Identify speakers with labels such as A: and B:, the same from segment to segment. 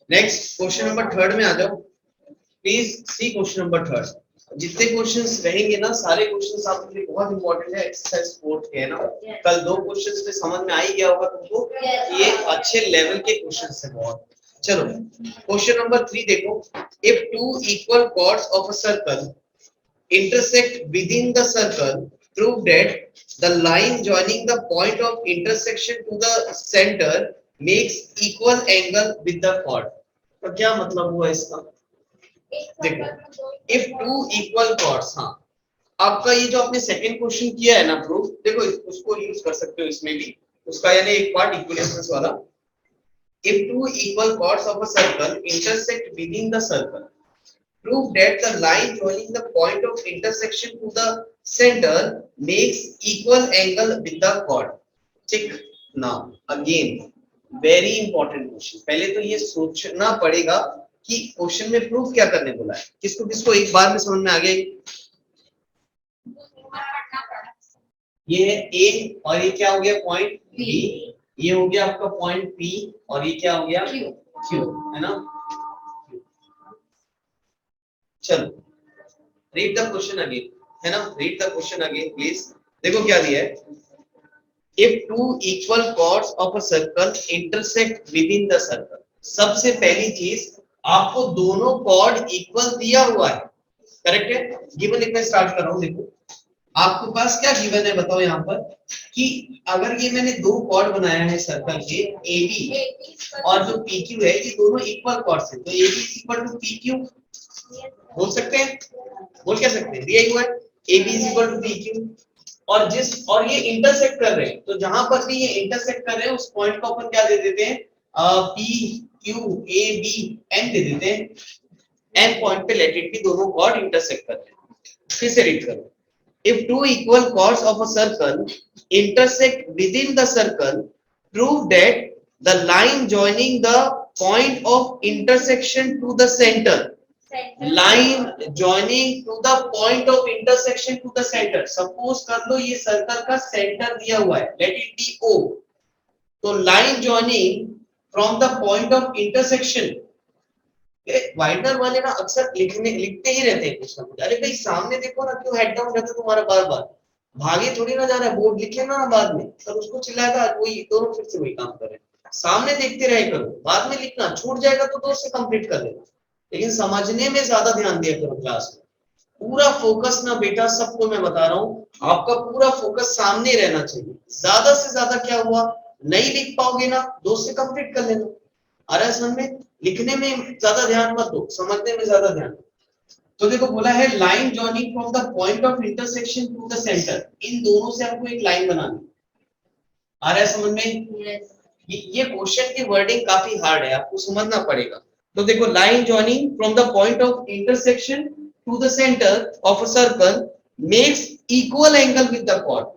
A: Next question number third में आ जाओ please. See question number third. जितने क्वेश्चंस रहेंगे ना सारे क्वेश्चंस आपके लिए बहुत इंपॉर्टेंट है। एक्सरसाइज 4 के है ना, कल दो क्वेश्चंस में समझ में आ ही गया होगा तुमको, ये अच्छे लेवल के क्वेश्चंस है बहुत। चलो क्वेश्चन नंबर 3 देखो। If two equal chords of a circle intersect within the circle, prove that the line joining the point of intersection to the center makes equal angle with the chord। तो क्या मतलब हुआ इसका? देखो if two equal chords, हाँ आपका ये जो आपने सेकंड क्वेश्चन किया है ना प्रूफ, देखो उसको यूज कर सकते हो इसमें भी, उसका यानी एक पार्ट इक्विलेशंस वाला। if two equal chords of a circle intersect within the circle, prove that the line joining the point of intersection to the center makes equal angle with the chord। ठीक। now again very important question। पहले तो ये सोचना पड़ेगा कि question में proof क्या करने बोला है। किसको किसको एक बार में समझ में आ गया? ये है ए और ये क्या हो गया पॉइंट बी, ये हो गया आपका पॉइंट पी और ये क्या हो गया क्यू, है ना। चलो रीड द क्वेश्चन अगेन, है ना, read the question again please. देखो क्या दिया है। If two equal chords of a circle intersect with in the circle, सबसे पहली चीज आपको दोनों कॉर्ड इक्वल दिया हुआ है, करेक्ट है। गिवन लिखना स्टार्ट कर रहा हूं। देखो आपके पास क्या गिवन है बताओ यहाँ पर कि अगर ये मैंने दो कॉर्ड बनाया है सर्कल के ए बी और जो पी क्यू है, ये दोनों इक्वल कॉर्ड्स है, तो A B is equal to P Q बोल सकते हैं। बोल क्या सकते हैं? दिया हुआ है A B is equal to P Q और और ये इंटरसेक्ट कर रहे हैं, तो जहां पर भी ये इंटरसेक्ट कर रहे हैं उस पॉइंट को अपन क्या दे देते हैं? P Q A B N दे देते हैं। एन पॉइंट पे लेट इट बी दोनों कॉर्ड इंटरसेक्ट कर रहे हैं। फिर से रीड करो। If two equal chords of a circle intersect within the circle, prove that the line joining the point of intersection to the center, line joining to the point of intersection to the center, suppose कर लो ये circle का centre दिया हुआ है, let it be O, तो line joining from the point of intersection, वाइडनर वाले ना अक्सर लिखते ही रहते हैं कुछ ना कुछ। अरे भाई सामने देखो ना, क्यों हेड डाउन रहता तुम्हारा बार बार? भागे थोड़ी ना जा रहा है, बोर्ड लिख लेना ना बाद में, तब उसको चिल्लाएगा वही दोनों फिर से वही काम करें। सामने देखते रहे करो, बाद में लिखना छूट जाएगा तो दोस्त से कंप्लीट कर लेना, लेकिन समझने में ज्यादा ध्यान दिया करो क्लास में। पूरा फोकस ना बेटा, सबको मैं बता रहा हूँ, आपका पूरा फोकस सामने रहना चाहिए। ज्यादा से ज्यादा क्या हुआ, नहीं लिख पाओगे ना, दोस्त से कंप्लीट कर लेना। आ रहा है समझ में? लिखने में ज्यादा ध्यान मत दो, समझने में ज्यादा ध्यान दो। तो देखो बोला है line joining from the point of intersection to the centre, इन दोनों से हमको एक लाइन बनानी। आ रहा है समझ में? yes. ये क्वेश्चन की वर्डिंग काफी हार्ड है, आपको समझना पड़ेगा। तो देखो line joining from the point of intersection to the centre of a circle makes equal angle with the chord.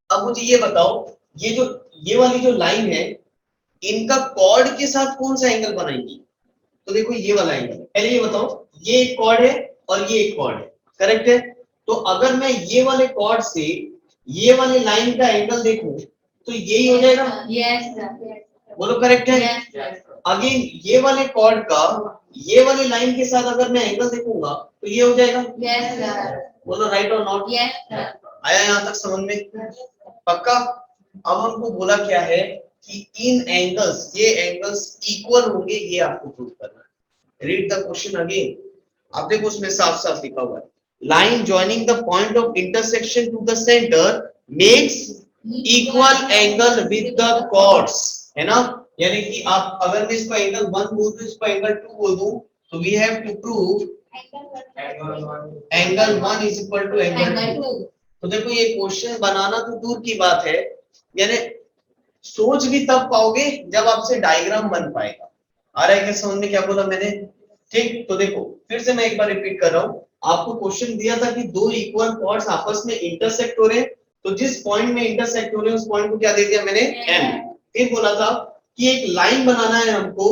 A: अब मुझे ये बताओ, ये वाली जो लाइन है, इनका कॉर्ड के साथ कौन सा एंगल बनाएंगी? तो देखो ये वाला एंगल। पहले ये बताओ, ये एक कॉर्ड है और ये एक कॉर्ड है, करेक्ट है। तो अगर मैं ये वाले कॉर्ड से ये वाले लाइन का एंगल देखूं तो यही हो जाएगा। Yes sir. बोलो करेक्ट है। अगेन ये वाले कॉर्ड का ये वाले लाइन के साथ अगर मैं एंगल देखूंगा तो ये हो जाएगा। Yes sir. बोलो राइट और नॉट? Yes sir. आया यहाँ तक समझ में? पक्का? अब हमको बोला क्या है कि इन एंगल्स, ये एंगल्स इक्वल होंगे, ये आपको प्रूव करना है। Read the question again. आप देखो उसमें साफ साफ लिखा हुआ है, line joining the point of intersection to the centre makes equal angle with the chords, है ना। यानी कि आप अगर मैं इसको एंगल 1 बोल दूं, इसको एंगल 2 बोल दूं, तो we have to prove angle 1 is equal to angle 2। तो देखो ये क्वेश्चन बनाना तो दूर की बात है, यानी सोच भी तब पाओगे जब आपसे डायग्राम बन पाएगा। आ रहा है क्या समझ में क्या बोला मैंने? ठीक। तो देखो फिर से मैं एक बार रिपीट कर रहा हूँ, आपको क्वेश्चन दिया था कि दो इक्वल कॉर्ड्स आपस में इंटरसेक्ट हो रहे हैं, तो जिस पॉइंट में इंटरसेक्ट हो रहे हैं उस पॉइंट को क्या दे दिया मैंने? एम। फिर बोला था कि एक लाइन बनाना है हमको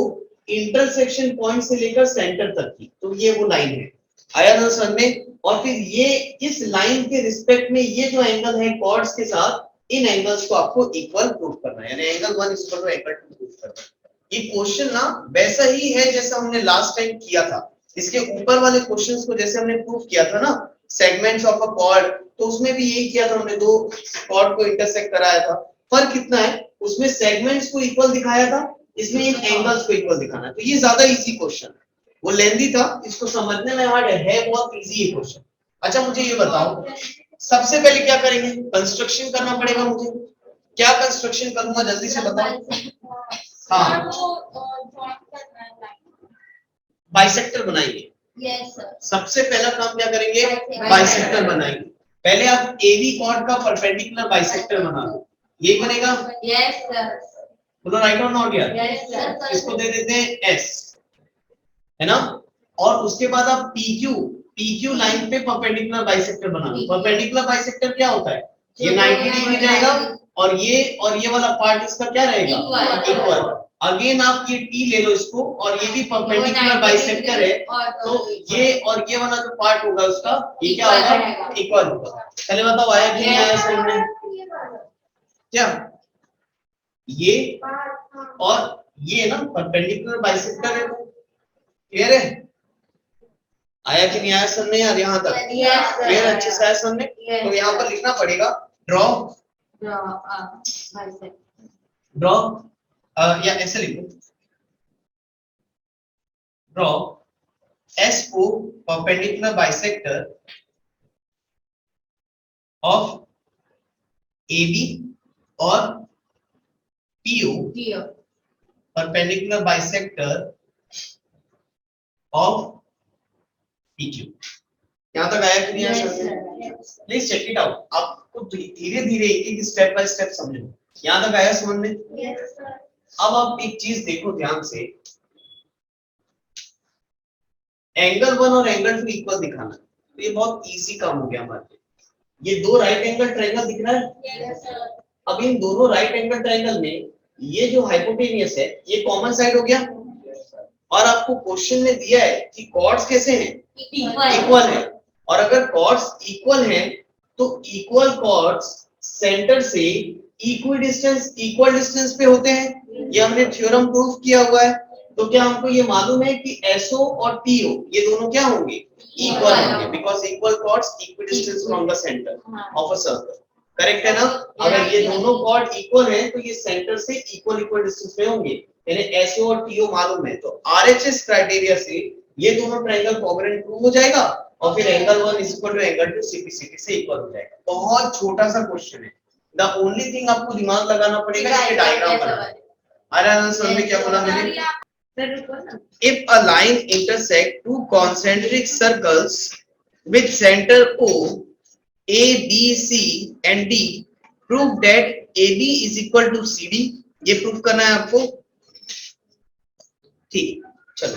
A: इंटरसेक्शन पॉइंट से लेकर सेंटर तक की, तो ये वो लाइन है। आया ना समझ में? और फिर ये इस लाइन के रिस्पेक्ट में ये जो एंगल है कॉर्ड्स के साथ, इन एंगल्स को आपको इक्वल प्रूव करना है, यानी angle 1 is equal to angle 2 prove करना है। ये क्वेश्चन ना वैसा ही है जैसा हमने लास्ट टाइम किया था। इसके ऊपर वाले क्वेश्चंस को जैसे हमने प्रूव किया था ना, सेगमेंट्स ऑफ अ कॉर्ड, तो उसमें भी यही किया था हमने, दो कॉर्ड को इंटरसेक्ट कराया था। फर्क कितना है, उसमें सेगमेंट्स को इक्वल दिखाया था, इसमें इन एंगल्स को इक्वल दिखाना है। तो ये ज्यादा इजी क्वेश्चन है, वो लेंथी था, इसको समझने में हार्ड है, बहुत इजी है क्वेश्चन। अच्छा मुझे ये बताओ, सबसे पहले क्या करेंगे, कंस्ट्रक्शन करना पड़ेगा मुझे। क्या कंस्ट्रक्शन करूंगा जल्दी से बताओ। हाँ, बाइसेक्टर बनाएंगे।
B: Yes sir.
A: सबसे पहला काम क्या करेंगे, बाइसेक्टर बनाएंगे। पहले आप एबी कॉर्ड का परपेंडिकुलर बाइसेक्टर बना लो, ये बनेगा।
B: Yes sir.
A: बोलो राइट और नॉट यार।
B: Yes sir.
A: इसको दे देते हैं एस, है ना। और उसके बाद आप पीक्यू, पीक्यू लाइन पे परपेंडिकुलर बाइसेक्टर बना लो। परपेंडिकुलर बाइसेक्टर क्या होता है, ये 90 डिग्री जाएगा और ये वाला पार्ट इसका क्या रहेगा, इक्वल। अगेन आप ये टी ले लो इसको, और ये भी परपेंडिकुलर बाइसेक्टर है, तो ये और ये वाला जो पार्ट होगा उसका ये क्या होगा, इक्वल होगा। पहले बताओ आया कि नहीं आया समझ में, क्या ये और ये ना परपेंडिकुलर बाइसेक्टर है, क्लियर है, आया कि नहीं आया समझ में यार, यहाँ तक क्लियर, अच्छे से आया समझ में। तो यहाँ पर लिखना पड़ेगा ड्रॉ, ड्रॉ या ऐसे लिखो, ड्रॉ एस को परपेंडिकुलर बाइसेक्टर ऑफ AB और PO perpendicular bisector of PQ। यहाँ तक आया कि नहीं आया, प्लीज चेक इट आउट। आपको धीरे धीरे एक एक स्टेप बाय स्टेप समझो। यहाँ तक आया समझ में? अब आप एक चीज देखो ध्यान से, एंगल 1 और एंगल 2 इक्वल दिखाना, तो ये बहुत इजी काम हो गया हमारे लिए। ये दो राइट एंगल ट्रायंगल दिख रहा है। अब इन दोनों राइट एंगल ट्रायंगल में ये जो हाइपोटेनियस है ये कॉमन साइड हो गया, और आपको क्वेश्चन में दिया है कि कॉर्ड्स कैसे हैं, इक्वल है। और अगर कॉर्ड्स इक्वल हैं तो इक्वल कॉर्ड्स सेंटर से इक्वल डिस्टेंस पे होते हैं, ये हमने थ्योरम प्रूव किया हुआ है। तो क्या हमको ये मालूम है कि SO और TO ये दोनों क्या होंगे, इक्वल होंगे, because equal chords equidistance from the centre of a circle, correct है ना। अगर ये दोनों कॉर्ड इक्वल हैं तो ये सेंटर से इक्वल डिस्टेंस पे होंगे, यानी SO और TO मालूम है। तो RHS क्राइटेरिया से ये दोनों ट्रायंगल कोवेलेंट प्रूव हो जाएगा, और फिर angle 1 is equal to angle 2 CP से इक्वल हो जाएगा। बहुत छोटा सा क्वेश्चन है, द ओनली थिंग आपको दिमाग लगाना पड़ेगा इसके डायग्राम बनाना। अरे समझ में क्या बोला मैंने, if a line intersect two concentric circles with center O, A, B, C and D, prove that AB is equal to CD। ये प्रूफ करना है आपको, ठीक। चलो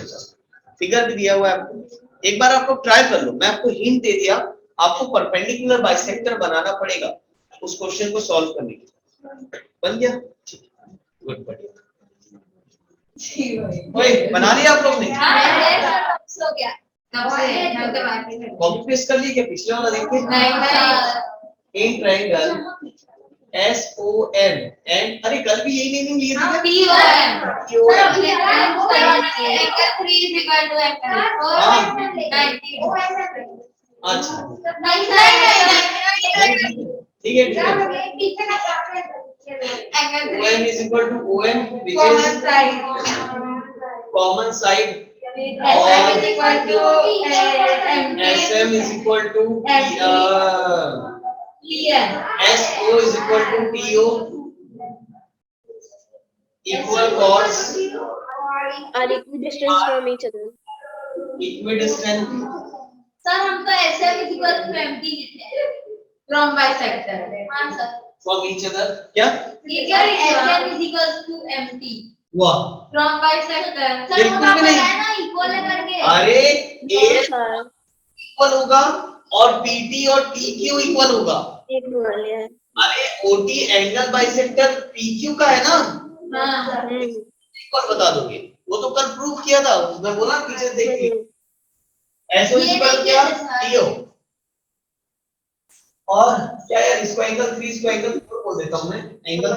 A: फिगर भी दिया हुआ है आपको, एक बार आप लोग ट्राई कर लो। मैं आपको हिंट दे दिया, आपको परपेंडिकुलर बाइसेक्टर बनाना पड़ेगा उस क्वेश्चन को सॉल्व करने के लिए। बन गया, गुड, बढ़िया। ओए बना लिया आप लोग ने?
B: हो गया।
A: कॉपी पेस्ट कर लिया क्या पिछले वाला देख के? इन ट्रायंगल SOM एंड, अरे कल भी यही नेमिंग लिए थे अच्छा ठीक है, OM is equal to OM which is common side, और SM is equal to SO is equal to TO, equal chords
C: are equidistant from each other.
A: equidistant।
B: Sir हम तो SM is equal to MT लिखते हैं from bisector। हाँ sir,
A: from each other क्या,
B: SM is equal to MT
A: वाह,
B: from bisector। Sir
A: बिल्कुल भी नहीं,
B: ना इक्वल करके,
A: अरे A इक्वल होगा और PT और TQ इक्वल होगा।
C: एक बोल है,
A: अरे OT एंगल बाइसेक्टर PQ का है ना,
B: हाँ
A: इक्वल बता दोगे, वो तो कल प्रूव किया था, मैं बोला पीछे देखिए SO इक्वल क्या TO, और क्या यार इसको एंगल 3 इसको एंगल 4 बोल देता हूं मैं, angle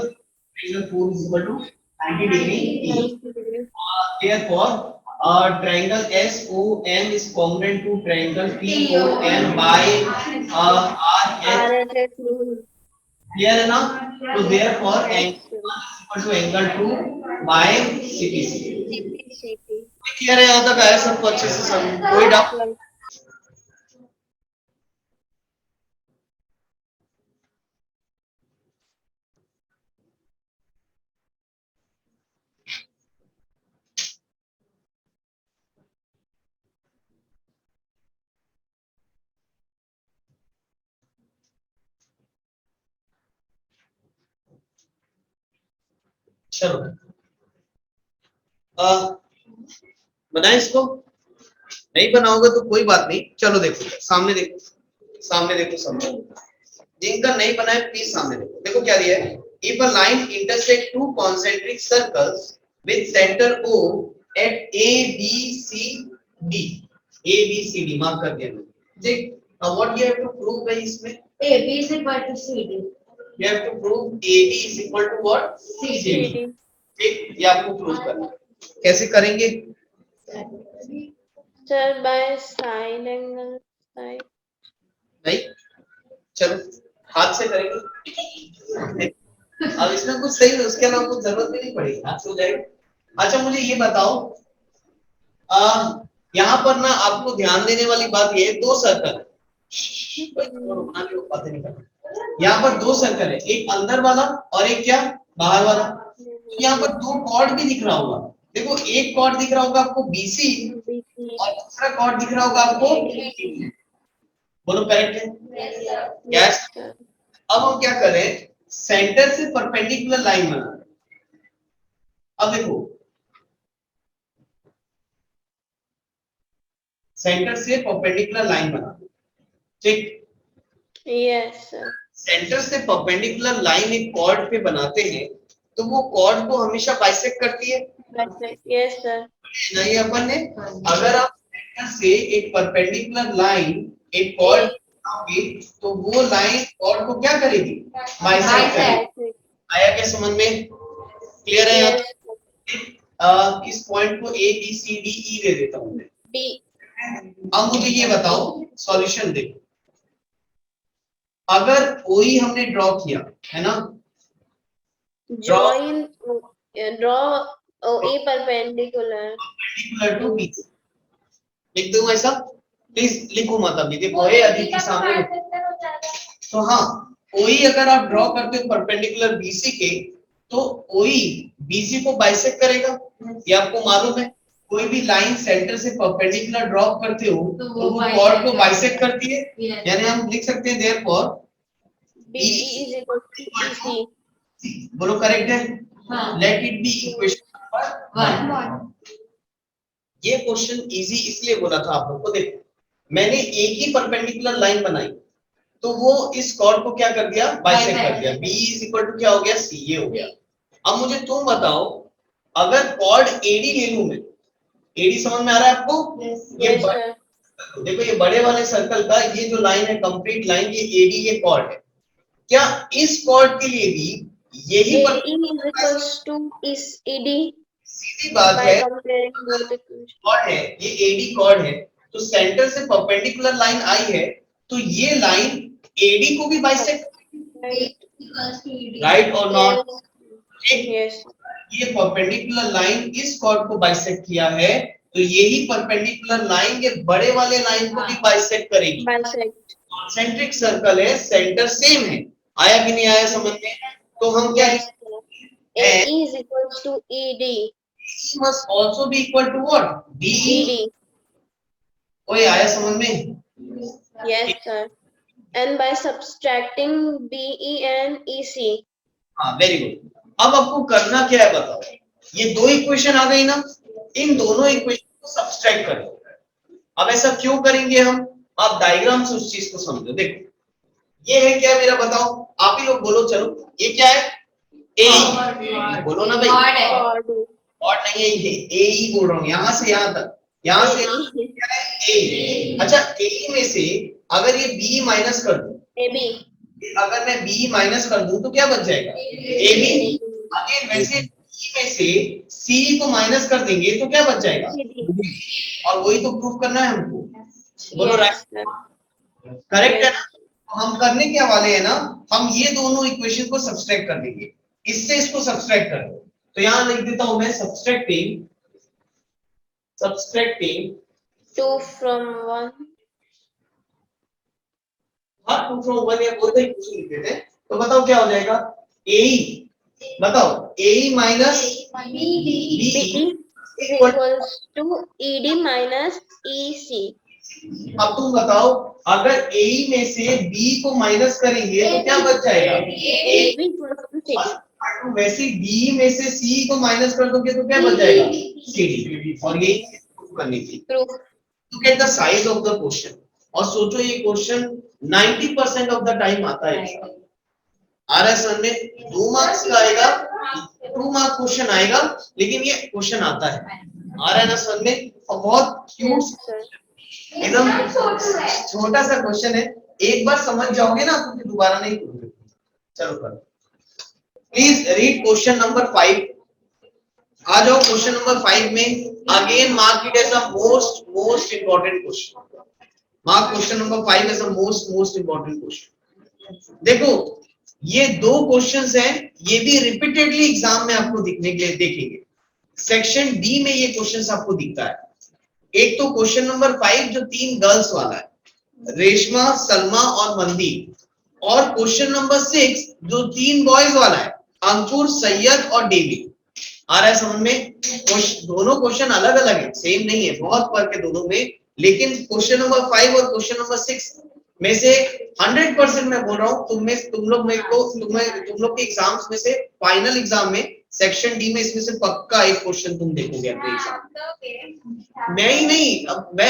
A: 4 is equal to 90 degree E, therefore triangle SOM is congruent to triangle POM by RH. Clear है ना? तो therefore angle 1 is equal to angle 2 by CPC. Clear है? यहाँ तक आया सबको अच्छे से समझ, कोई डाउट? चलो बनाए इसको, नहीं बनाओगे तो कोई बात नहीं। चलो देखो सामने, देखो सामने, देखो सामने, जिनका नहीं बनाए प्लीज सामने देखो। देखो क्या दिया है, if a line intersect two concentric circles with centre O at ABCD, ABCD मार्क कर दिया मैंने। ठीक, now what you have to prove है इसमें,
B: AB is equal to CD.
A: you have to prove AB is equal to what, CD। ठीक, ये आपको प्रूव करना है। कैसे करेंगे
C: sir? By sine angle sine.
A: नहीं, चलो हाथ से करेंगे। अब इसमें कुछ सही है, उसके अलावा कुछ जरूरत भी नहीं पड़ेगी, हाथ से हो जाएगा। अच्छा मुझे ये बताओ, यहाँ पर ना आपको ध्यान देने वाली बात ये है, दो सर्कल यहाँ पर, दो सर्कल है, एक अंदर वाला और एक क्या, बाहर वाला। तो यहाँ पर दो कॉर्ड भी दिख रहा होगा। देखो एक कॉर्ड दिख रहा होगा आपको BC और दूसरा कॉर्ड दिख रहा होगा आपको, बोलो करेक्ट है? यस। अब हम क्या करें, सेंटर से परपेंडिकुलर लाइन बना। अब देखो सेंटर से परपेंडिकुलर लाइन बना, ठीक?
C: Yes sir.
A: सेंटर से परपेंडिकुलर लाइन एक कॉर्ड पे बनाते हैं तो वो कॉर्ड को हमेशा बाइसेक्ट करती है।
C: Yes sir.
A: नहीं अपन ने, अगर आप सेंटर से एक परपेंडिकुलर लाइन एक कॉर्ड बनाओगे तो वो लाइन कॉर्ड को क्या करेगी, बाइसेक्ट करेगी। आया क्या समझ में? क्लियर है? इस पॉइंट को A B C D E दे देता हूं मैं। अब मुझे ये बताओ, सॉल्यूशन देखो, अगर OE हमने ड्रॉ किया है ना,
C: draw OE perpendicular
A: to B, लिख दूं ऐसा? प्लीज लिखो मत अभी, देखो ये अभी के सामने। तो हाँ, OE अगर आप ड्रॉ करते हो परपेंडिकुलर BC के, तो OE BC को बाइसेक्ट करेगा, ये आपको मालूम है। कोई भी लाइन सेंटर से परपेंडिकुलर ड्रॉ करते हो तो वो कॉर्ड को बाइसेक्ट करती है। यानी हम लिख सकते हैं therefore BE is equal to C। बोलो करेक्ट है? Late it B equation number 1। ये क्वेश्चन इजी इसलिए बोला था आप लोगों को। देखो मैंने एक ही परपेंडिकुलर लाइन बनाई तो वो इस कॉर्ड को क्या कर दिया, बाइसेक्ट कर दिया। BE is equal to क्या हो गया, C, ये हो गया। अब मुझे तुम बताओ, अगर कॉर्ड AD ले लूं मैं, AD समझ में आ रहा है आपको? ये देखो ये बड़े वाले सर्कल का ये जो लाइन है, कंप्लीट लाइन, ये AD ये कॉर्ड है। क्या इस कॉर्ड के लिए भी यही सीधी बात है, कॉर्ड है ये AD कॉर्ड है, तो सेंटर से परपेंडिकुलर लाइन आई है तो ये लाइन AD को भी बाइसेक्ट, राइट और नॉट? ये परपेंडिकुलर लाइन इस कॉर्ड को बाइसेक्ट किया है तो यही परपेंडिकुलर लाइन ये बड़े वाले लाइन को भी बाइसेक्ट करेगी। कॉन्सेंट्रिक सर्कल है, सेंटर सेम है। आया कि नहीं आया समझ में? तो हम क्या
C: AE is equals to ED
A: must also be equal to what, BE। ओए आया समझ में?
C: Yes sir। And by subtracting BE and EC।
A: हाँ वेरी गुड। अब आपको करना क्या है बताओ, ये दो इक्वेशन आ गई ना, इन दोनों इक्वेशन को सब्सट्रैक्ट करो। अब ऐसा क्यों करेंगे हम, आप डायग्राम से उस चीज को समझो। देखो ये है क्या मेरा, बताओ आप ही लोग बोलो। चलो ये क्या है, ए, बोलो ना भाई। और नहीं है, ये ए ही बोल रहा हूँ, यहाँ से यहाँ तक, यहाँ से क्या है, ए। अच्छा ए में से अगर ये बी माइनस कर दूं, अगर मैं बी माइनस कर दूं तो क्या बच जाएगा, ए बी। अगेन वैसे में से सी को माइनस कर देंगे तो क्या बच जाएगा, और वही तो प्रूफ करना है हमको। बोलो राइट, करेक्ट है ना। तो हम करने क्या वाले हैं ना, हम ये दोनों इक्वेशन को सब्सट्रैक्ट कर देंगे, इससे इसको सब्सट्रैक्ट कर दो। तो यहां लिख देता हूं मैं सब्सट्रैक्टिंग
C: 2 from 1.
A: हाँ 2 from 1 या बोलते ही कुछ लिख देते हैं। तो बताओ क्या हो जाएगा, ए बताओ ए minus
C: BE is equals to ED minus EC.
A: अब तुम बताओ, अगर ए में से बी को माइनस करेंगे तो क्या बच जाएगा,
C: AB equals to CD.
A: वैसे डी में से सी को माइनस कर दोगे तो क्या बच जाएगा, सी। और ये करनी थी।
C: Proof.
A: To get the size of the question. और सोचो ये क्वेश्चन 90% ऑफ द टाइम आता है। आ रहा है समझ में, 2 मार्क्स का आएगा, 2 मार्क क्वेश्चन आएगा, लेकिन ये क्वेश्चन आता है। आ रहा है ना समझ में, और बहुत क्यूट एकदम छोटा सा क्वेश्चन है, एक बार समझ जाओगे ना तो फिर दोबारा नहीं पूछोगे। चलो करो, प्लीज रीड क्वेश्चन नंबर 5। आ जाओ क्वेश्चन नंबर 5 में। Again mark it as a most important question. Mark question number 5 as a most important question. देखो ये दो क्वेश्चंस हैं, ये भी रिपीटेडली एग्जाम में आपको दिखने के लिए देखेंगे। सेक्शन डी में ये क्वेश्चंस आपको दिखता है। एक तो क्वेश्चन नंबर 5 जो 3 गर्ल्स वाला है, रेशमा, सलमा और मनदीप, और क्वेश्चन नंबर 6 जो 3 बॉयज वाला है, अंकुर, सैयद और डेविड। आ रहा है समझ में, दोनों क्वेश्चन अलग अलग है, सेम नहीं है, बहुत फर्क है दोनों में। लेकिन क्वेश्चन नंबर 5 और क्वेश्चन नंबर 6 में से 100% मैं बोल रहा हूँ, तुम लोग के एग्जाम्स में से फाइनल एग्जाम में सेक्शन डी में इसमें से पक्का एक क्वेश्चन तुम देखोगे अपने एग्जाम। मैं ही नहीं, अब मैं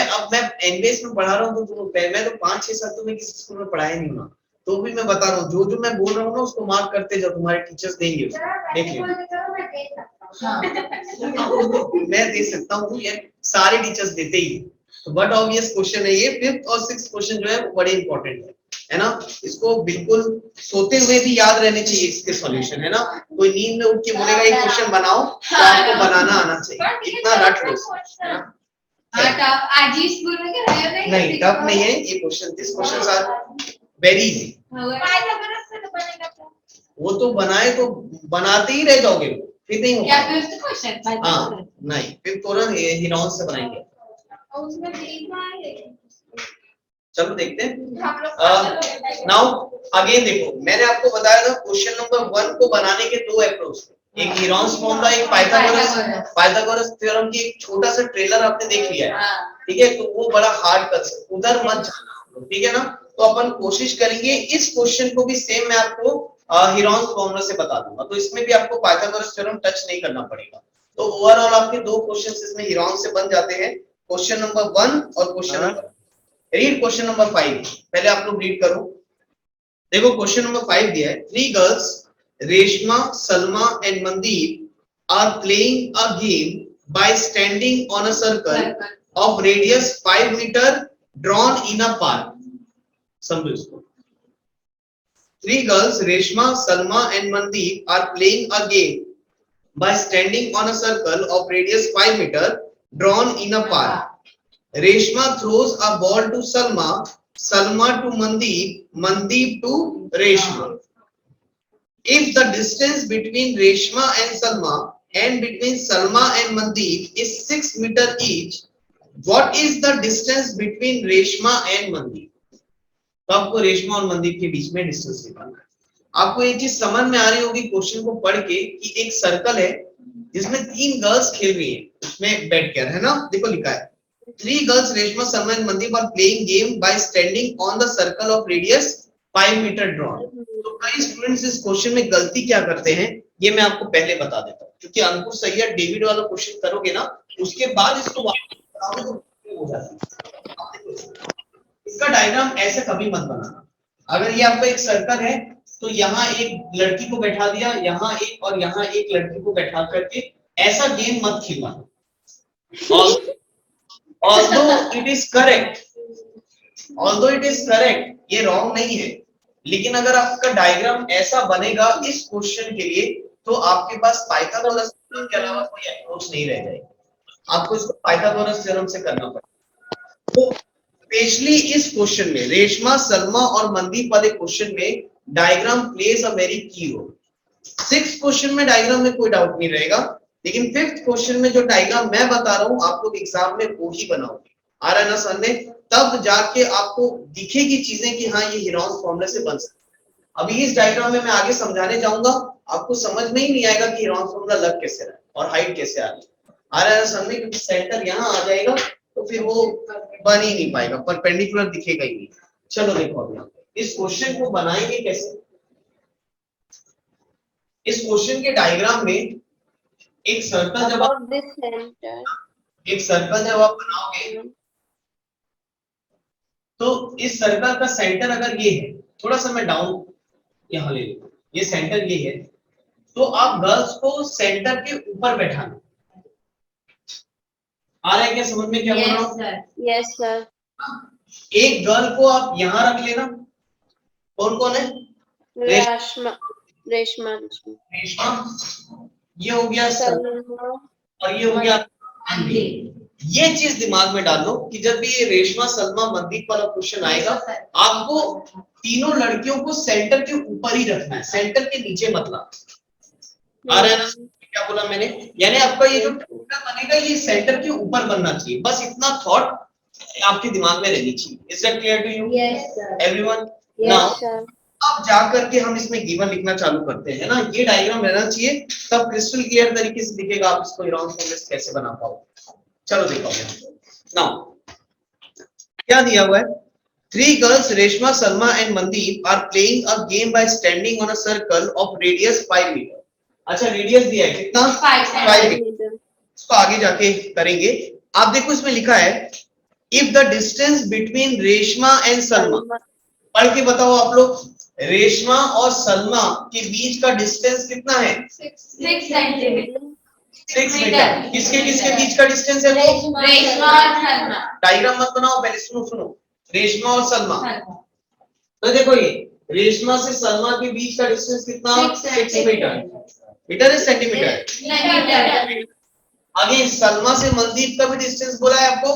A: एनबीएस में पढ़ा रहा हूँ, तो मैं तो 5-6 साल तो मैं किसी स्कूल में पढ़ाया नहीं हूँ, तो भी मैं बता रहा हूँ, जो मैं बोल रहा हूँ ना उसको मार्क करते जाओ, तुम्हारे टीचर्स देंगे उसको, देख लो। मैं दे सकता हूँ, ये सारे टीचर्स देते ही। तो बट ऑब्वियस क्वेश्चन है ये, 5th और 6th क्वेश्चन जो है वो बड़े इंपॉर्टेंट है ना। इसको बिल्कुल सोते हुए भी याद रहने चाहिए इसके सॉल्यूशन, है ना। कोई नींद में उठ के बोलेगा ये क्वेश्चन बनाओ, तो आपको बनाना आना चाहिए, इतना रट लो, है ना।
B: आज ही स्कूल में
A: नहीं टफ नहीं है ये question, this questions are very easy. वो तो बनाए तो बनाते ही रह जाओगे, फिर नहीं होगा। हाँ नहीं, फिर तुरंत हिरौन से बनाएंगे। चलो देखते हैं। नाउ अगेन देखो, मैंने आपको बताया था क्वेश्चन नंबर 1 को बनाने के 2 अप्रोच, एक हीरोन्स फॉर्मूला, एक पाइथागोरस थ्योरम की एक छोटा सा ट्रेलर आपने देख लिया है, ठीक है। तो वो बड़ा हार्ड कर सकते, उधर मत जाना, ठीक है ना। तो अपन कोशिश करेंगे इस क्वेश्चन को भी सेम मैं आपको हीरोन्स फॉर्मूला से बता दूंगा, तो इसमें भी आपको पाइथागोरस थ्योरम टच नहीं करना पड़ेगा। तो ओवरऑल आपके 2 क्वेश्चंस इसमें हीरोन्स से बन जाते हैं, क्वेश्चन नंबर 1 और question number. Read question number 5, पहले आप लोग रीड करो। देखो क्वेश्चन नंबर 5 दिया है, 3 girls Reshma, Salma and Mandeep are playing a game by standing on a circle of radius 5 meter drawn in a park. समझो इसको। 3 girls Reshma, Salma and Mandeep are playing a game by standing on a circle of radius 5 meter drawn in a park. Reshma throws a ball to Salma, Salma to Mandeep, Mandeep to Reshma. If the distance between Reshma and Salma and between Salma and Mandeep is 6 meter each, what is the distance between Reshma and Mandeep? तो आपको रेशमा और मनदीप के बीच में distance निकालना है। आपको एक चीज समझ में आ रही होगी क्वेश्चन को पढ़ के कि एक सर्कल है जिसमें 3 गर्ल्स खेल रही हैं, उसमें बैठकर, है ना। देखो लिखा है 3 girls Reshma, Salma and Mandeep are playing game by standing on the circle of radius 5 metre drawn. तो कई स्टूडेंट्स इस क्वेश्चन में गलती क्या करते हैं ये मैं आपको पहले बता देता हूँ, क्योंकि अंकुर, सैयद, डेविड वाला क्वेश्चन करोगे ना उसके बाद इसको हो जाता है। इसका डायग्राम ऐसे कभी मत बनाना। अगर ये आपका एक सर्कल है तो यहाँ एक लड़की को बैठा दिया, यहाँ एक और यहाँ एक लड़की को बैठा करके ऐसा गेम मत खेलना। although it is correct, ये रॉन्ग नहीं है, लेकिन अगर आपका डायग्राम ऐसा बनेगा इस क्वेश्चन के लिए तो आपके पास पाइथागोरस थ्योरम के अलावा कोई अप्रोच नहीं रह जाएगी, आपको इसको पाइथागोरस थ्योरम से करना पड़ेगा। तो स्पेशली इस क्वेश्चन में रेशमा, सलमा और मनदीप वाले क्वेश्चन में डायग्राम प्लेज अ वेरी की रोल। 6th क्वेश्चन में डायग्राम में कोई डाउट नहीं रहेगा, लेकिन 5th क्वेश्चन में जो डायग्राम मैं बता रहा हूं आप लोग एग्जाम में वो ही बनाओगे, आ रहा है ना सामने, तब जाके आपको दिखेगी चीजें कि हाँ ये हेरॉन्स फॉर्मूले से बन सकती है। अभी इस डायग्राम में मैं आगे समझाने जाऊंगा, आपको समझ में ही नहीं आएगा कि हेरॉन्स फॉर्मूला लग कैसे रहा है और हाइट कैसे आ रही है, आ रहा है ना सामने, क्योंकि सेंटर यहाँ आ जाएगा तो फिर वो बन ही नहीं पाएगा, परपेंडिकुलर दिखेगा ही नहीं। चलो देखो अभी इस क्वेश्चन को बनाएंगे कैसे। इस क्वेश्चन के डायग्राम में एक सर्कल जब आप
C: About this center.
A: बनाओगे तो इस सर्कल का सेंटर अगर ये है, थोड़ा सा मैं डाउन यहाँ ले लूं, ये सेंटर ये है, तो आप गर्ल्स को सेंटर के ऊपर बैठाना। आ रहा है क्या समझ में क्या बोल रहा हूँ?
C: Yes, sir.
A: एक गर्ल को आप यहाँ रख लेना, कौन कौन है?
C: Rashma. Reshma.
A: रेशमा, ये हो गया
C: Salma.
A: और ये हो गया मनदीप। ये चीज दिमाग में डाल लो कि जब भी ये रेशमा, सलमा, मनदीप वाला क्वेश्चन आएगा, आपको तीनों लड़कियों को सेंटर के ऊपर ही रखना है, सेंटर के नीचे मत लाना। आ रहा है ना क्या बोला मैंने? यानी आपका ये जो ट्रायंगल बनेगा ये सेंटर के ऊपर बनना चाहिए, बस इतना थॉट आपके दिमाग में रहनी चाहिए। Is that clear to you everyone? Now
C: Yes, sir.
A: अब जाकर के हम इसमें गिवन लिखना चालू करते हैं ना, ये डायग्राम रहना चाहिए, तब क्रिस्टल क्लियर तरीके से दिखेगा आप इसको हेरॉन्स फॉर्मूले से कैसे बना पाओगे। चलो देखो नाउ क्या दिया हुआ है, 3 girls Reshma, Salma and Mandeep are playing a game by standing on a circle of radius 5 meter। अच्छा रेडियस दिया है कितना? 5 मीटर। इसको आगे जाके करेंगे। आप देखो इसमें लिखा है if the distance between Reshma and Salma, पढ़ के बताओ आप लोग, रेशमा और सलमा के बीच का डिस्टेंस कितना है?
B: 6 सेंटीमीटर।
A: 6 मीटर। किसके किसके बीच का डिस्टेंस है वो?
B: रेशमा और सलमा।
A: डायग्राम मत बनाओ, पहले सुनो, रेशमा और सलमा। तो देखो ये रेशमा से सलमा के बीच का डिस्टेंस कितना? 6 मीटर। मीटर है सेंटीमीटर? आगे सलमा से मनदीप का भी डिस्टेंस बोला है आपको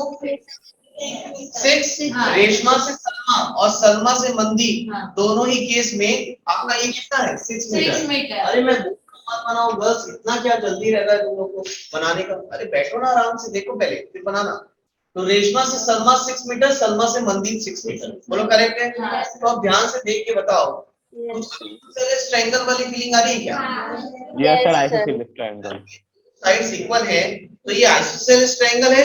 A: 6। रेशमा से सलमा और सलमा से मनदीप दोनों ही केस में आपका ये कितना है? 6 मीटर। अरे मैं मत बनाओ गर्ल्स, इतना क्या जल्दी रहता है तुम लोग को बनाने का? अरे बैठो ना आराम से, देखो पहले फिर बनाना। तो रेशमा से सलमा 6 मीटर, सलमा से मनदीप 6 मीटर, बोलो करेक्ट है? तो आप ध्यान से देख के बताओ, आइसोसेलेस ट्रायंगल वाली फीलिंग आ रही है क्या?
D: Yes sir, isosceles triangle.
A: Sides equal है तो ये आइसोसेलेस ट्रायंगल है,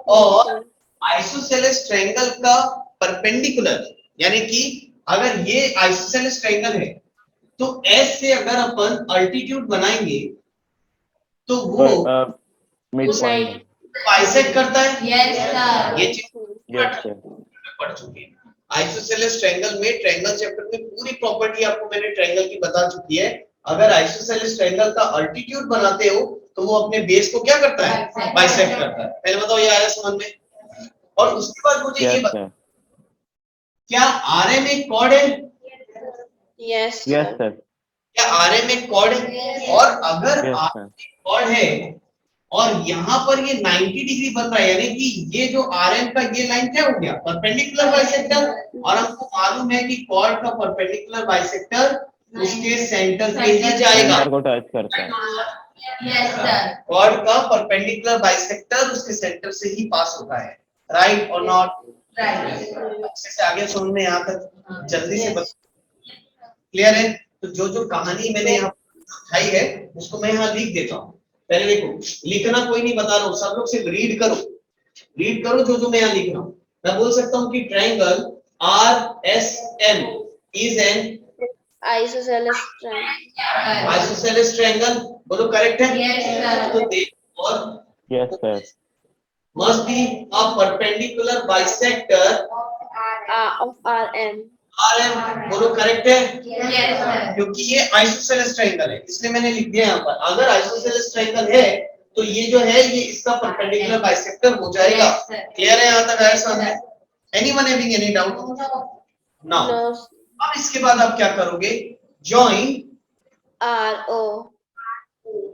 A: और आइसोसेलेस ट्रायंगल का परपेंडिकुलर, यानी कि अगर ये आइसोसेलेस ट्रायंगल है तो एस से अगर अपन अल्टीट्यूड बनाएंगे तो वो
D: मिड पॉइंट
A: बाइसेक्ट करता है।
B: Yes sir.
A: ये चीज पढ़ चुके हैं आइसोसेलेस ट्रायंगल में, ट्रायंगल चैप्टर में पूरी प्रॉपर्टी आपको मैंने ट्रायंगल की बता चुकी है। अगर आइसोसेलेस ट्रायंगल का अल्टीट्यूड बनाते हो तो वो अपने बेस को क्या करता है? बाइसेक्ट करता है। पहले बताओ ये आया समझ में? और उसके बाद मुझे ये बताओ, क्या आरएम एक कॉर्ड है?
C: Yes.
D: Yes sir.
A: क्या आरएम एक कॉर्ड है? और अगर आरएम एक कॉर्ड है और यहाँ पर ये 90 डिग्री बन रहा है, यानी कि ये जो आरएम का ये लाइन क्या हो गया? Perpendicular bisector. और हमको मालूम है कि कॉर्ड का परपेंडिकुलर बाइसेक्टर उसके सेंटर पे ही जाएगा,
D: सेंटर को टच करता है।
B: Yes sir.
A: कॉर्ड का परपेंडिकुलर बाइसेक्टर उसके सेंटर से ही पास होता है, राइट और नॉट?
B: राइट।
A: अच्छे से आगे समझ में यहाँ तक जल्दी से बता, क्लियर है? तो जो जो कहानी मैंने यहाँ समझाई है उसको मैं यहाँ लिख देता हूँ। पहले देखो, लिखना कोई नहीं बता रहा हूँ, सब लोग सिर्फ रीड करो जो जो मैं यहाँ लिख रहा हूँ। मैं बोल सकता हूँ कि triangle RSM is an
C: Isosceles triangle.
A: Isosceles triangle, बोलो करेक्ट है?
B: Yes sir.
A: तो देखो, और
D: yes sir.
A: must be a perpendicular bisector
C: Of RM.
A: RM, बोलो करेक्ट है?
B: Yes sir.
A: क्योंकि ये आइसोसेलेस ट्रायंगल है इसलिए मैंने लिख दिया यहाँ पर। अगर आइसोसेलेस ट्रायंगल है तो ये जो है ये इसका परपेंडिकुलर बाइसेक्टर हो जाएगा। क्लियर है यहाँ तक? आया समझ? Anyone having any doubt? Now
C: No.
A: अब इसके बाद आप क्या करोगे? Join
C: RO.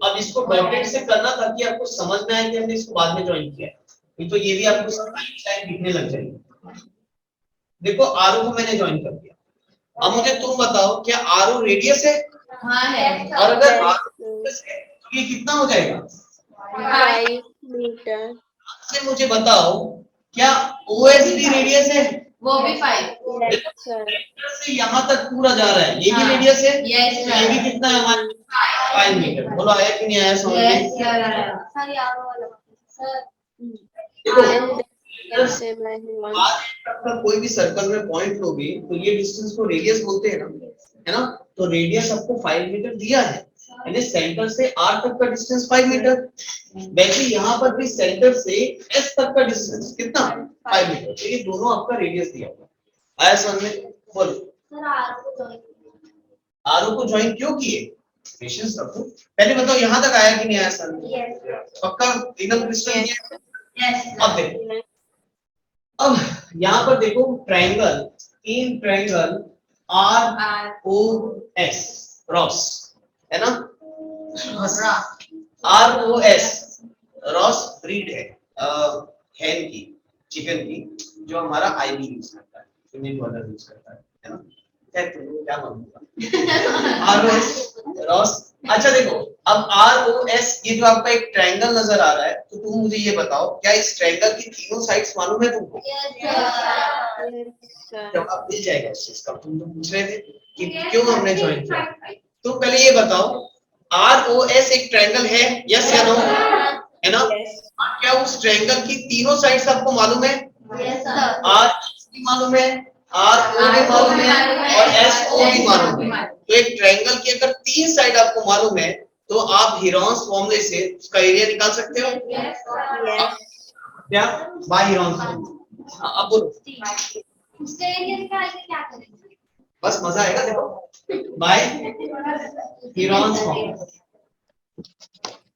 A: अब इसको डॉटेड से करना ताकि आपको समझ में आए कि हमने इसको बाद में ज्वाइन किया है, नहीं तो ये भी आपको शायद दिखने लग जाएगी। देखो आरओ को मैंने ज्वाइन कर दिया। अब मुझे तुम बताओ क्या आरओ रेडियस है?
B: हाँ है।
A: और अगर
C: Yes,
A: आरओ रेडियस है तो ये कितना हो जाएगा?
C: 5 meter.
A: से मुझे बताओ क्या ओएस भी रेडियस है?
B: वो भी 5।
C: Yes, sir.
A: सेंटर से यहाँ तक पूरा जा रहा है, ये भी
B: हाँ।
A: रेडियस है?
B: Yes,
A: तो ये भी कितना है हमारे 5 मीटर। बोलो आया कि नहीं आया समझ में?
B: सर यार वाला सर
A: देखो
C: And this can say by one.
A: आज तक का कोई भी सर्कल में पॉइंट लोगे तो ये डिस्टेंस को रेडियस बोलते हैं ना, है ना? तो रेडियस आपको 5 मीटर दिया है, यानी सेंटर से R तक का डिस्टेंस 5 मीटर। वैसे यहाँ पर भी सेंटर से S तक का डिस्टेंस कितना? 5 मीटर। तो ये दोनों आपका रेडियस दिया हुआ है। आया समझ में? बोलो आरओ को ज्वाइन क्यों किए? पेशेंस रखो। पहले बताओ यहाँ तक आया कि नहीं आया सर? पक्का एकदम क्रिस्टल क्लियर? अब देखो, अब यहाँ पर देखो ट्रायंगल, तीन ट्रायंगल ROS रॉस है ना? ROS रॉस ब्रीड है हैन की, चिकन की, जो हमारा आईबी यूज करता है, इंडियन वाटर यूज करता है ना? क्या मालूम ROS रॉस। अच्छा देखो अब ROS ये जो आपका एक ट्रायंगल नजर आ रहा है, तो तुम मुझे ये बताओ क्या इस ट्रायंगल की तीनों साइड्स मालूम है तुमको?
C: Yes, sir.
A: जवाब मिल जाएगा इस चीज का। तुम तो पूछ रहे थे कि क्यों हमने ज्वाइन किया। तो पहले ये बताओ ROS एक ट्रायंगल है, यस या नो? है ना?
C: Yes.
A: क्या उस ट्रायंगल की तीनों साइड्स आपको मालूम है? R भी मालूम है, RO भी मालूम है और SO भी मालूम है। तो एक ट्रायंगल की अगर तीन साइड आपको मालूम है तो आप हीरोन्स फॉर्मूले से उसका एरिया निकाल सकते हो।
C: Yes.
A: क्या? By Heron's formula. हाँ, अब बोलो। बस मजा आएगा देखो। By Heron's formula.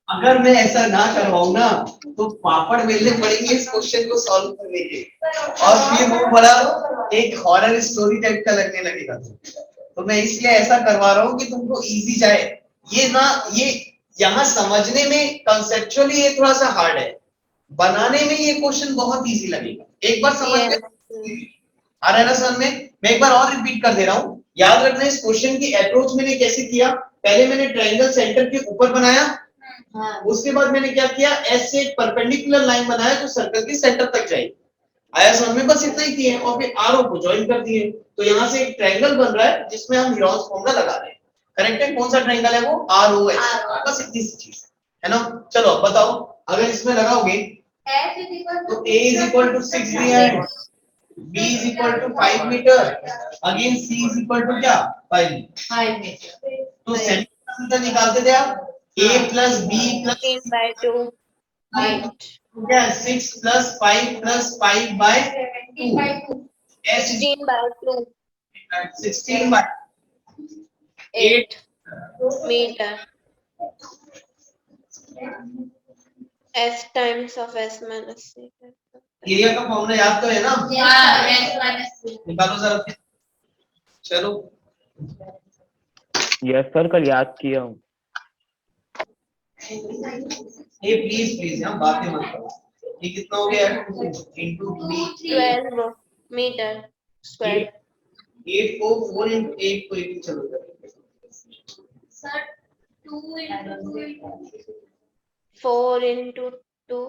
A: अगर मैं ऐसा ना करवाऊं ना तो पापड़ बेलने पड़ेंगे इस क्वेश्चन को सॉल्व करने के, और फिर वो बड़ा एक हॉरर स्टोरी टाइप का लगने लगेगा। तो मैं इसलिए ऐसा करवा रहा हूँ कि तुमको इजी जाए। ये ना ये यहाँ समझने में कंसेप्चुअली ये थोड़ा सा हार्ड है, बनाने में ये क्वेश्चन बहुत इजी लगेगा। एक बार समझ में आ रहा है ना समझ में? मैं एक बार और रिपीट कर दे रहा हूँ। याद रखना इस क्वेश्चन की अप्रोच मैंने कैसे किया। पहले मैंने ट्रायंगल सेंटर के ऊपर बनाया, उसके बाद मैंने क्या किया, एस से एक परपेंडिकुलर लाइन बनाया जो सर्कल के सेंटर तक जाएगी। आया समझ में? बस इतना ही किया और फिर आरओ को ज्वाइन कर दिए। तो यहाँ से एक ट्रायंगल बन रहा है जिसमें हम हीरोन्स फॉर्मूला लगा रहे हैं। करेक्ट है? कौन सा ट्रायंगल है वो? ROS। बस इतनी सी चीज है ना? चलो अब बताओ अगर इसमें लगाओगे तो A is equal to 6 दिया है, B is equal to 5 metre, again C is equal to क्या? 5 मीटर। तो सेंटर निकालते थे आप A plus B plus
C: 16 by 2. 8.
A: क्या 6 plus 5 plus 5 by 2 S is
C: 16 by 2.
A: 16 by
C: 8 meter. S times of S minus C.
A: Area का formula याद तो है ना? निकालो जरा। चलो
D: यस सर कल याद किया हूँ।
A: ये प्लीज प्लीज यहाँ बातें मत करो। ये कितना हो गया? into 3
C: 12 meter square.
A: 8 को 4 into 8 को 8 चलो
B: सर 2 into 2
C: 4 into 2.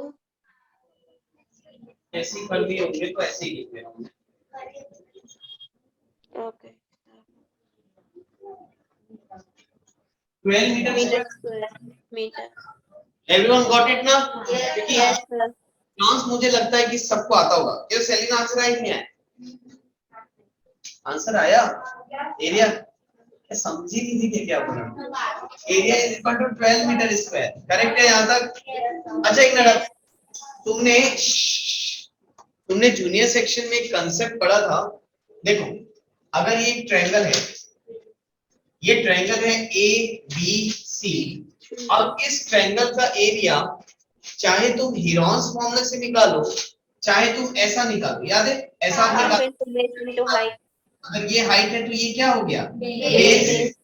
A: ऐसे ही कर दिए होंगे तो ऐसे ही लिख रहे होंगे।
C: Okay.
A: 12 metre
C: Meter square. Meter.
A: Everyone got it ना? क्योंकि
C: Yes, sir.
A: डांस मुझे लगता है कि सबको आता होगा। क्या सेलिना आंसर आया कि नहीं आया? आंसर आया? एरिया समझी नहीं थी कि क्या बोला? Area is equal to 12 metre square. Correct है यहाँ तक? अच्छा एक मिनट, तुमने जूनियर सेक्शन में एक कंसेप्ट पढ़ा था। देखो अगर ये एक ट्रायंगल है, ये ट्रायंगल है ABC, अब इस ट्रायंगल का एरिया चाहे तुम हीरोन्स फॉर्मूले से निकालो चाहे तुम ऐसा निकालो, याद है ऐसा आप
C: Half
A: निकालो।
C: into base into height.
A: अगर ये हाइट है तो ये क्या हो गया? बेस।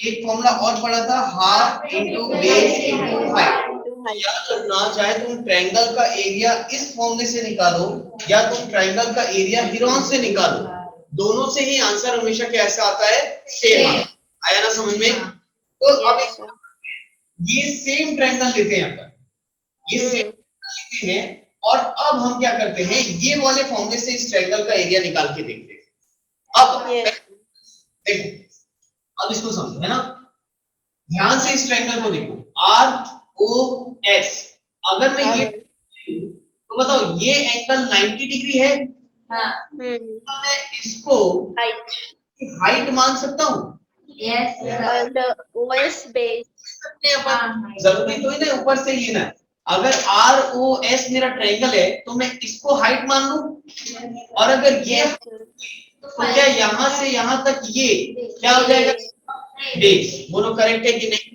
A: एक फॉर्मूला और पढ़ा था, half into base into height. या करना चाहे तुम ट्रायंगल का एरिया इस फॉर्मूले से निकालो या तुम ट्रायंगल का एरिया हीरोन से निकालो, दोनों से ही आंसर हमेशा कैसा आता है, सेम। आया ना समझ में? तो अब
C: Yes, sir.
A: ये सेम ट्रायंगल लेते हैं, अपन ये सेम लेते हैं और अब हम क्या करते हैं, ये वाले फॉर्मूले से इस ट्रायंगल का एरिया निकाल के देखते हैं। अब
C: Yes.
A: देखो, अब इसको समझो, है ना? ध्यान से इस ट्रायंगल को देखो, ROS। अगर मैं ये तो बताओ, ये एंगल 90 डिग्री है,
B: हाँ,
A: तो मैं इसको
C: Height.
A: हाइट मान सकता हूँ।
B: yes, sir.
C: And OS base.
B: हाँ,
A: जरूरी तो ही ना ऊपर से लेना है। अगर ROS मेरा ट्रायंगल है तो मैं इसको हाइट मान लूं, और अगर ये
C: Yes, sir.
A: तो क्या यहाँ से यहाँ तक ये क्या हो जाएगा, बेस। बोलो करेक्ट है कि नहीं?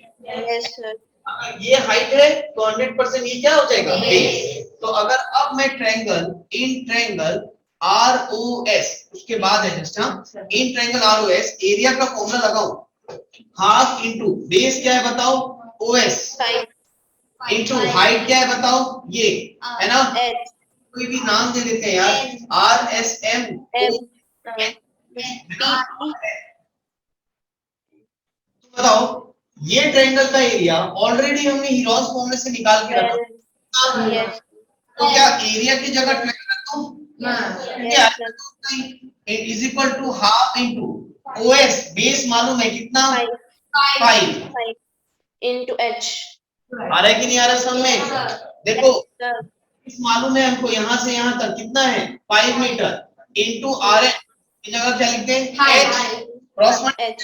C: Yes, sir.
A: अगर ये हाइट है तो 100% ये क्या हो जाएगा, बेस। तो अगर अब मैं ट्रायंगल इन ट्रायंगल ROS, उसके बाद है जस्ट, हाँ, इन ट्रायंगल ROS एरिया का फॉर्मूला लगाऊं, हाफ इंटू बेस क्या है बताओ, OS,
C: Height.
A: इंटू हाइट क्या है बताओ, ये है ना,
C: H.
A: कोई भी नाम दे देते हैं यार, RSM।
C: M. PP.
A: बताओ, ये ट्रायंगल का एरिया ऑलरेडी हमने हीरोस फॉर्मूले से निकाल के रखा,
C: Yes.
A: तो क्या एरिया की जगह 12 रखूं,
C: Yes, sir.
A: Is equal to half into OS, base मालूम है कितना, 5।
C: 5 into H.
A: आ रहा है कि नहीं आ रहा समझ में? देखो,
C: Sir.
A: इस मालूम है हमको, यहाँ से यहाँ तक कितना है, 5 मीटर इंटू RN की जगह क्या लिखते हैं, H क्रॉस में,
C: H.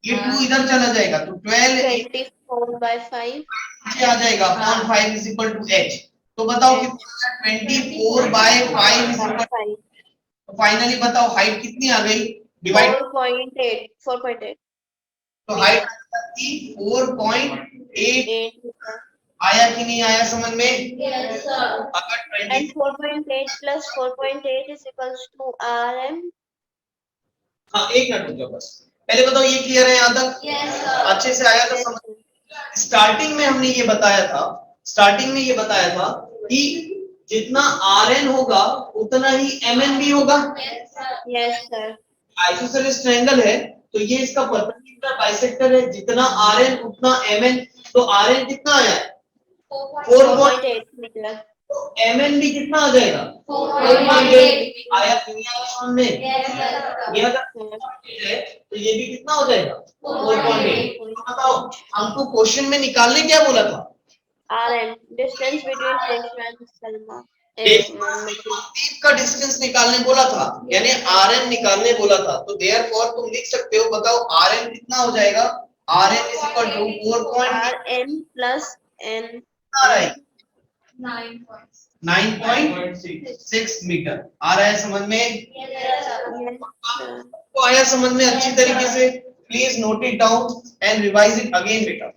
A: ये 2 इधर चला जाएगा तो 12
C: 24 by 5.
A: नीचे आ जाएगा, upon 5 is equal to H। तो बताओ कितना, 24 बाय 5 इज इक्वल,
C: 5.
A: तो फाइनली बताओ हाइट कितनी आ गई, डिवाइड
C: 4.8. 4.8.
A: तो हाइट 4.8
C: 8.
A: आया कि नहीं आया समझ में?
B: yes, sir.
A: अगर
C: And 4.8 plus 4.8 is equals to RM.
A: हाँ, एक मिनट रुक जाओ बस, पहले बताओ ये क्लियर है यहाँ तक,
B: Yes, sir.
A: अच्छे से आया तो समझ। स्टार्टिंग में हमने ये बताया था, स्टार्टिंग में ये बताया था कि जितना RN होगा उतना ही MN भी होगा।
B: Yes, sir.
C: Yes, sir.
A: Isosceles triangle है तो ये इसका परपेंडिकुलर बाइसेक्टर है, जितना RN उतना MN, तो RN कितना आया है,
C: 4.8 meter.
A: तो MN भी कितना आ जाएगा,
B: 4.8
A: आया कि नहीं आया समझ में?
B: Yes, sir.
A: ये अगर है तो ये भी कितना हो जाएगा, 4.8। तो बताओ हमको क्वेश्चन में निकालने क्या बोला था,
C: RM. Distance between French and Salma.
A: दीप का डिस्टेंस निकालने बोला था, यानी RN निकालने बोला था, तो देयरफॉर तुम लिख सकते हो, बताओ RN कितना हो जाएगा, RN is equal to 4.8
C: RM plus N.
A: आ रहा है
B: 9
A: 9.6 मीटर आ रहा है समझ में?
B: Yes, sir.
C: Yes, sir.
A: तो आया समझ में अच्छी तरीके से? Please note it down and revise it again बेटा।